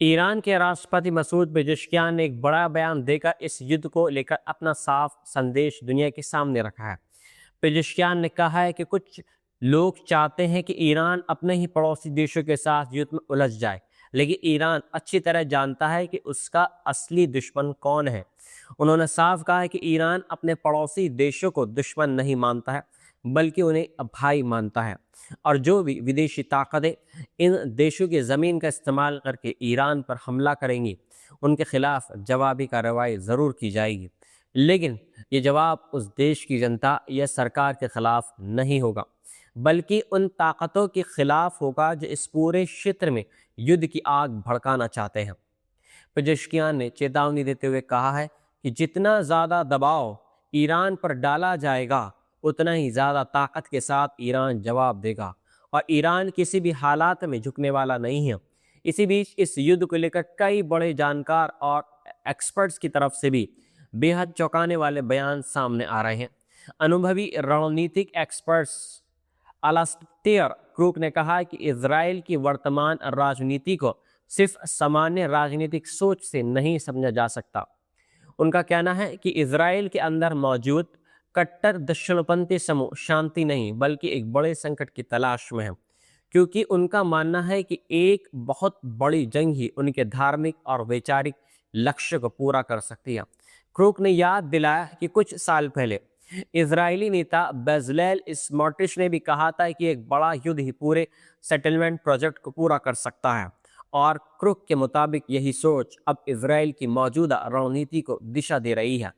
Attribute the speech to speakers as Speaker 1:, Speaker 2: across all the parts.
Speaker 1: Iran के राष्ट्रपति Masoud Pezeshkian ने एक बड़ा बयान देकर इस युद्ध को लेकर अपना साफ संदेश दुनिया के सामने रखा है। पेजेश्कियान ने कहा है कि कुछ लोग चाहते हैं कि ईरान अपने ही पड़ोसी देशों के साथ युद्ध में उलझ जाए, लेकिन ईरान अच्छी तरह जानता है कि उसका असली दुश्मन कौन है। उन्होंने साफ कहा है कि ईरान अपने पड़ोसी देशों को दुश्मन नहीं मानता है, बल्कि उन्हें भाई मानता है, और जो भी विदेशी ताकतें इन देशों की ज़मीन का इस्तेमाल करके ईरान पर हमला करेंगी, उनके खिलाफ जवाबी कार्रवाई ज़रूर की जाएगी। लेकिन ये जवाब उस देश की जनता या सरकार के खिलाफ नहीं होगा, बल्कि उन ताकतों के खिलाफ होगा जो इस पूरे क्षेत्र में युद्ध की आग भड़काना चाहते हैं। पेजेश्कियान ने चेतावनी देते हुए कहा है कि जितना ज़्यादा दबाव ईरान पर डाला जाएगा, उतना ही ज़्यादा ताकत के साथ ईरान जवाब देगा, और ईरान किसी भी हालात में झुकने वाला नहीं है। इसी बीच इस युद्ध को लेकर कई बड़े जानकार और एक्सपर्ट्स की तरफ से भी बेहद चौंकाने वाले बयान सामने आ रहे हैं। अनुभवी रणनीतिक एक्सपर्ट्स अलास्टेयर क्रूक ने कहा कि इजराइल की वर्तमान राजनीति को सिर्फ सामान्य राजनीतिक सोच से नहीं समझा जा सकता। उनका कहना है कि इजराइल के अंदर मौजूद कट्टर दक्षिणपंथी समूह शांति नहीं बल्कि एक बड़े संकट की तलाश में है, क्योंकि उनका मानना है कि एक बहुत बड़ी जंग ही उनके धार्मिक और वैचारिक लक्ष्य को पूरा कर सकती है। क्रूक ने याद दिलाया कि कुछ साल पहले इजरायली नेता बेजलेल स्मोट्रिच ने भी कहा था कि एक बड़ा युद्ध ही पूरे सेटलमेंट प्रोजेक्ट को पूरा कर सकता है, और क्रूक के मुताबिक यही सोच अब इजराइल की मौजूदा रणनीति को दिशा दे रही है।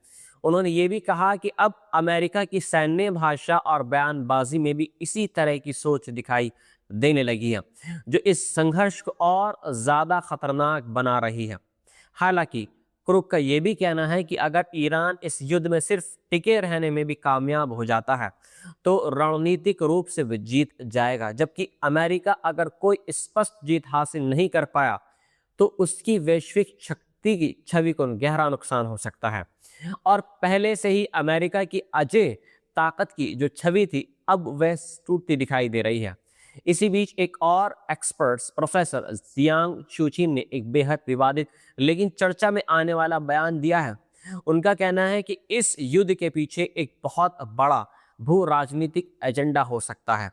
Speaker 1: उन्होंने ये भी कहा कि अब अमेरिका की सैन्य भाषा और बयानबाजी में भी इसी तरह की सोच दिखाई देने लगी है, जो इस संघर्ष को और ज़्यादा खतरनाक बना रही है। हालांकि क्रूक का यह भी कहना है कि अगर ईरान इस युद्ध में सिर्फ टिके रहने में भी कामयाब हो जाता है, तो रणनीतिक रूप से वह जीत जाएगा, जबकि अमेरिका अगर कोई स्पष्ट जीत हासिल नहीं कर पाया, तो उसकी वैश्विक शक्ति की छवि को गहरा नुकसान हो सकता है। और पहले से ही अमेरिका की अजय ताकत की जो छवि थी, अब वह टूटती दिखाई दे रही है। इसी बीच एक और एक्सपर्ट्स प्रोफेसर जियांग शुचिन ने एक बेहद विवादित लेकिन चर्चा में आने वाला बयान दिया है। उनका कहना है कि इस युद्ध के पीछे एक बहुत बड़ा भू राजनीतिक एजेंडा हो सकता है।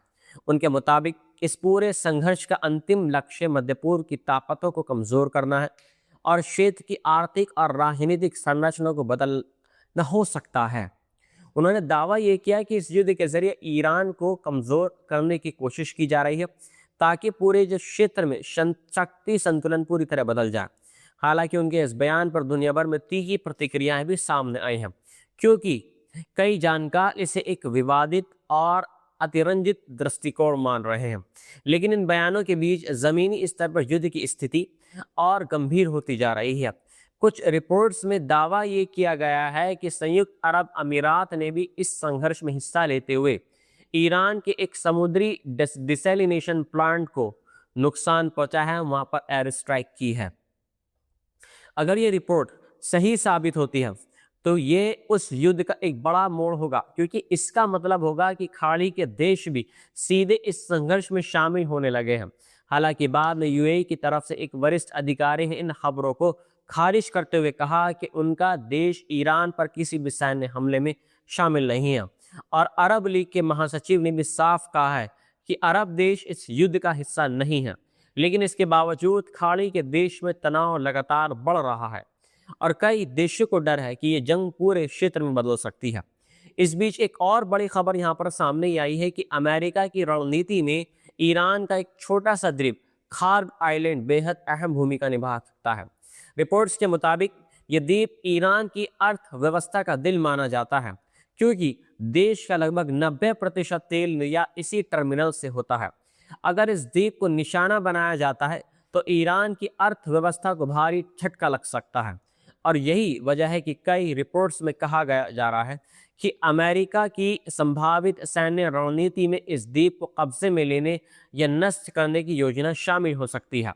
Speaker 1: उनके मुताबिक इस पूरे संघर्ष का अंतिम लक्ष्य मध्य पूर्व की ताकतों को कमजोर करना है और क्षेत्र की आर्थिक और राजनीतिक संरचना को बदलना हो सकता है। उन्होंने दावा यह किया कि इस युद्ध के जरिए ईरान को कमजोर करने की कोशिश की जा रही है, ताकि पूरे जो क्षेत्र में शक्ति संतुलन पूरी तरह बदल जाए। हालांकि उनके इस बयान पर दुनिया भर में तीखी प्रतिक्रियाएं भी सामने आई हैं, क्योंकि कई जानकार इसे एक विवादित और अतिरंजित दृष्टिकोण मान रहे हैं। लेकिन इन बयानों के बीच जमीनी स्तर पर युद्ध की स्थिति और गंभीर होती जा रही है। कुछ रिपोर्ट्स में दावा ये किया गया है कि संयुक्त अरब अमीरात ने भी इस संघर्ष में हिस्सा लेते हुए ईरान के एक समुद्री डिसैलिनेशन प्लांट को नुकसान पहुंचा है, वहां पर एयर स्ट्राइक की है। अगर ये रिपोर्ट सही साबित होती है, तो ये उस युद्ध का एक बड़ा मोड़ होगा, क्योंकि इसका मतलब होगा कि खाड़ी के देश भी सीधे इस संघर्ष में शामिल होने लगे हैं। हालांकि बाद में यूएई की तरफ से एक वरिष्ठ अधिकारी ने इन खबरों को खारिज करते हुए कहा कि उनका देश ईरान पर किसी भी सैन्य हमले में शामिल नहीं है, और अरब लीग के महासचिव ने भी साफ कहा है कि अरब देश इस युद्ध का हिस्सा नहीं है। लेकिन इसके बावजूद खाड़ी के देश में तनाव लगातार बढ़ रहा है और कई देशों को डर है कि ये जंग पूरे क्षेत्र में बदल सकती है। इस बीच एक और बड़ी खबर यहाँ पर सामने आई है कि अमेरिका की रणनीति में ईरान का एक छोटा सा द्वीप खार्ग आइलैंड बेहद अहम भूमिका निभा सकता है। रिपोर्ट्स के मुताबिक ये द्वीप ईरान की अर्थव्यवस्था का दिल माना जाता है, क्योंकि देश का लगभग 90% तेल निर्यात इसी टर्मिनल से होता है। अगर इस द्वीप को निशाना बनाया जाता है, तो ईरान की अर्थव्यवस्था को भारी झटका लग सकता है, और यही वजह है कि कई रिपोर्ट्स में कहा गया जा रहा है कि अमेरिका की संभावित सैन्य रणनीति में इस द्वीप को कब्जे में लेने या नष्ट करने की योजना शामिल हो सकती है,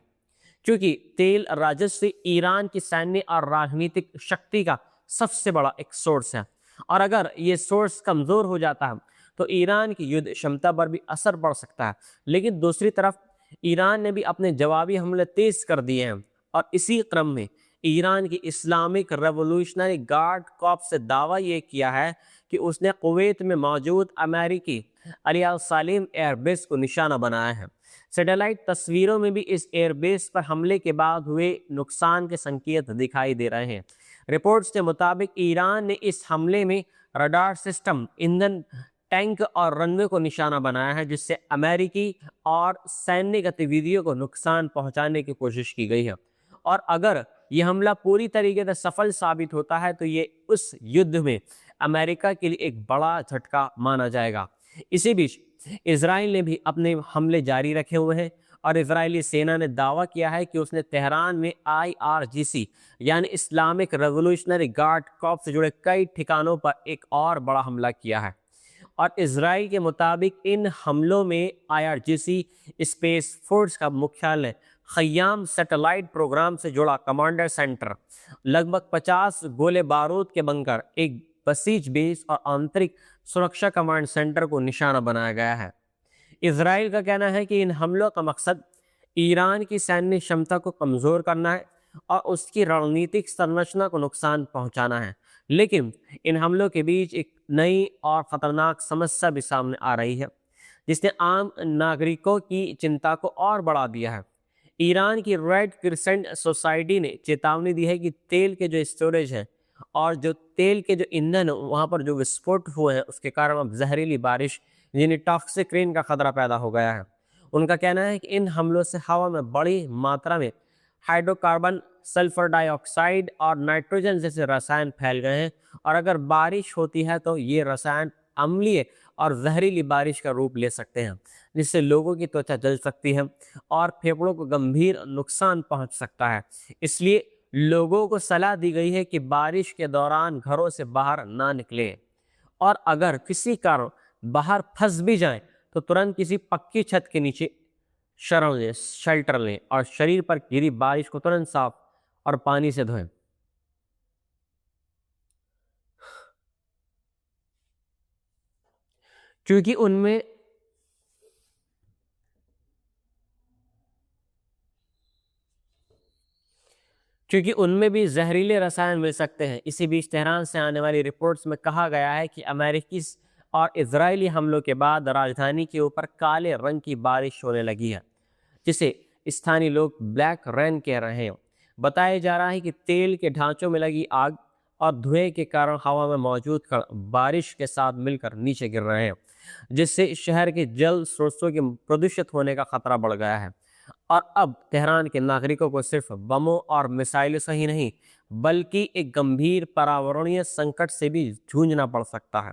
Speaker 1: क्योंकि तेल राजस्व ईरान की सैन्य और राजनीतिक शक्ति का सबसे बड़ा एक सोर्स है, और अगर ये सोर्स कमजोर हो जाता है, तो ईरान की युद्ध क्षमता पर भी असर पड़ सकता है। लेकिन दूसरी तरफ ईरान ने भी अपने जवाबी हमले तेज कर दिए हैं। और इसी क्रम में ईरान की इस्लामिक रेवोल्यूशनरी गार्ड कॉर्प्स से दावा ये किया है कि उसने कुवैत में मौजूद अमेरिकी अली अल सालिम एयरबेस को निशाना बनाया है। सैटेलाइट तस्वीरों में भी इस एयरबेस पर हमले के बाद हुए नुकसान के संकेत दिखाई दे रहे हैं। रिपोर्ट्स के मुताबिक ईरान ने इस हमले में रडार सिस्टम, ईंधन टैंक और रनवे को निशाना बनाया है, जिससे अमेरिकी और सैन्य गतिविधियों को नुकसान पहुंचाने की कोशिश की गई है। और अगर यह हमला पूरी तरीके से सफल साबित होता है तो ये उस युद्ध में अमेरिका के लिए एक बड़ा झटका माना जाएगा। इसी बीच इजराइल ने भी अपने हमले जारी रखे हुए हैं और इजरायली सेना ने दावा किया है कि उसने तेहरान में IRGC यानी इस्लामिक रेवोल्यूशनरी गार्ड कॉर्प्स से जुड़े कई ठिकानों पर एक और बड़ा हमला किया है। और इजराइल के मुताबिक इन हमलों में IRGC स्पेस फोर्स का मुख्यालय, खयाम सैटेलाइट प्रोग्राम से जुड़ा कमांडर सेंटर, लगभग 50 गोले बारूद के बंकर, एक बसीज बेस और आंतरिक सुरक्षा कमांड सेंटर को निशाना बनाया गया है। इजराइल का कहना है कि इन हमलों का मकसद ईरान की सैन्य क्षमता को कमज़ोर करना है और उसकी रणनीतिक संरचना को नुकसान पहुंचाना है। लेकिन इन हमलों के बीच एक नई और ख़तरनाक समस्या भी सामने आ रही है, जिसने आम नागरिकों की चिंता को और बढ़ा दिया है। ईरान की रेड क्रिसेंट सोसाइटी ने चेतावनी दी है कि तेल के जो स्टोरेज है और जो तेल के जो ईंधन वहाँ पर जो विस्फोट हुए हैं उसके कारण अब जहरीली बारिश यानी टॉक्सिक रेन का खतरा पैदा हो गया है। उनका कहना है कि इन हमलों से हवा में बड़ी मात्रा में हाइड्रोकार्बन, सल्फर डाइऑक्साइड और नाइट्रोजन जैसे रसायन फैल गए हैं और अगर बारिश होती है तो ये रसायन अम्लीय और जहरीली बारिश का रूप ले सकते हैं, जिससे लोगों की त्वचा जल सकती है और फेफड़ों को गंभीर नुकसान पहुंच सकता है। इसलिए लोगों को सलाह दी गई है कि बारिश के दौरान घरों से बाहर ना निकलें और अगर किसी कारण बाहर फंस भी जाएं तो तुरंत किसी पक्की छत के नीचे शरण लें, शेल्टर लें और शरीर पर गिरी बारिश को तुरंत साफ और पानी से धोएं। क्योंकि उनमें क्योंकि उनमें भी जहरीले रसायन मिल सकते हैं। इसी बीच तेहरान से आने वाली रिपोर्ट्स में कहा गया है कि अमेरिकी और इजरायली हमलों के बाद राजधानी के ऊपर काले रंग की बारिश होने लगी है, जिसे स्थानीय लोग ब्लैक रेन कह रहे हैं। बताया जा रहा है कि तेल के ढांचों में लगी आग और धुएं के कारण हवा में मौजूद कण बारिश के साथ मिलकर नीचे गिर रहे हैं, जिससे शहर के जल स्रोतों के प्रदूषित होने का खतरा बढ़ गया है। और अब तेहरान के नागरिकों को सिर्फ बमों और मिसाइलों से ही नहीं बल्कि एक गंभीर पर्यावरणीय संकट से भी जूझना पड़ सकता है।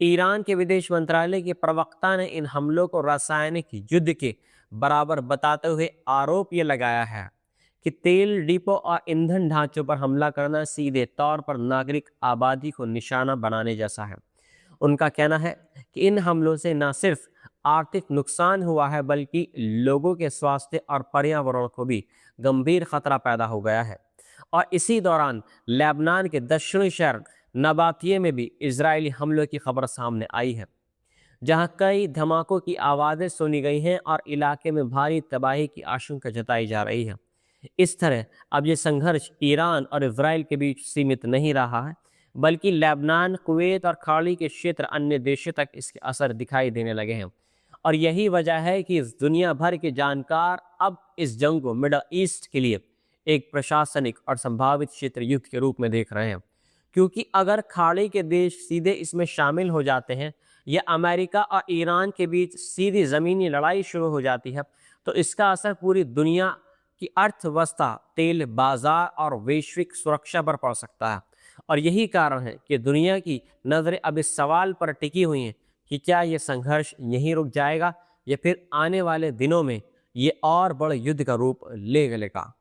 Speaker 1: ईरान के विदेश मंत्रालय के प्रवक्ता ने इन हमलों को रासायनिक युद्ध के बराबर बताते हुए आरोप ये लगाया है कि तेल डिपो और ईंधन ढांचों पर हमला करना सीधे तौर पर नागरिक आबादी को निशाना बनाने जैसा है। उनका कहना है कि इन हमलों से न सिर्फ आर्थिक नुकसान हुआ है बल्कि लोगों के स्वास्थ्य और पर्यावरण को भी गंभीर खतरा पैदा हो गया है। और इसी दौरान लेबनान के दक्षिणी शहर नबातिये में भी इजरायली हमलों की खबर सामने आई है, जहां कई धमाकों की आवाज़ें सुनी गई हैं और इलाके में भारी तबाही की आशंका जताई जा रही है। इस तरह अब ये संघर्ष ईरान और इजराइल के बीच सीमित नहीं रहा है, बल्कि लेबनान, कुवैत और खाड़ी के क्षेत्र अन्य देशों तक इसके असर दिखाई देने लगे हैं। और यही वजह है कि इस दुनिया भर के जानकार अब इस जंग को मिडल ईस्ट के लिए एक प्रशासनिक और संभावित क्षेत्र युद्ध के रूप में देख रहे हैं, क्योंकि अगर खाड़ी के देश सीधे इसमें शामिल हो जाते हैं या अमेरिका और ईरान के बीच सीधी ज़मीनी लड़ाई शुरू हो जाती है तो इसका असर पूरी दुनिया की अर्थव्यवस्था, तेल बाजार और वैश्विक सुरक्षा पर पड़ सकता है। और यही कारण है कि दुनिया की नज़रें अब इस सवाल पर टिकी हुई हैं कि क्या ये संघर्ष यहीं रुक जाएगा या फिर आने वाले दिनों में ये और बड़े युद्ध का रूप ले लेगा।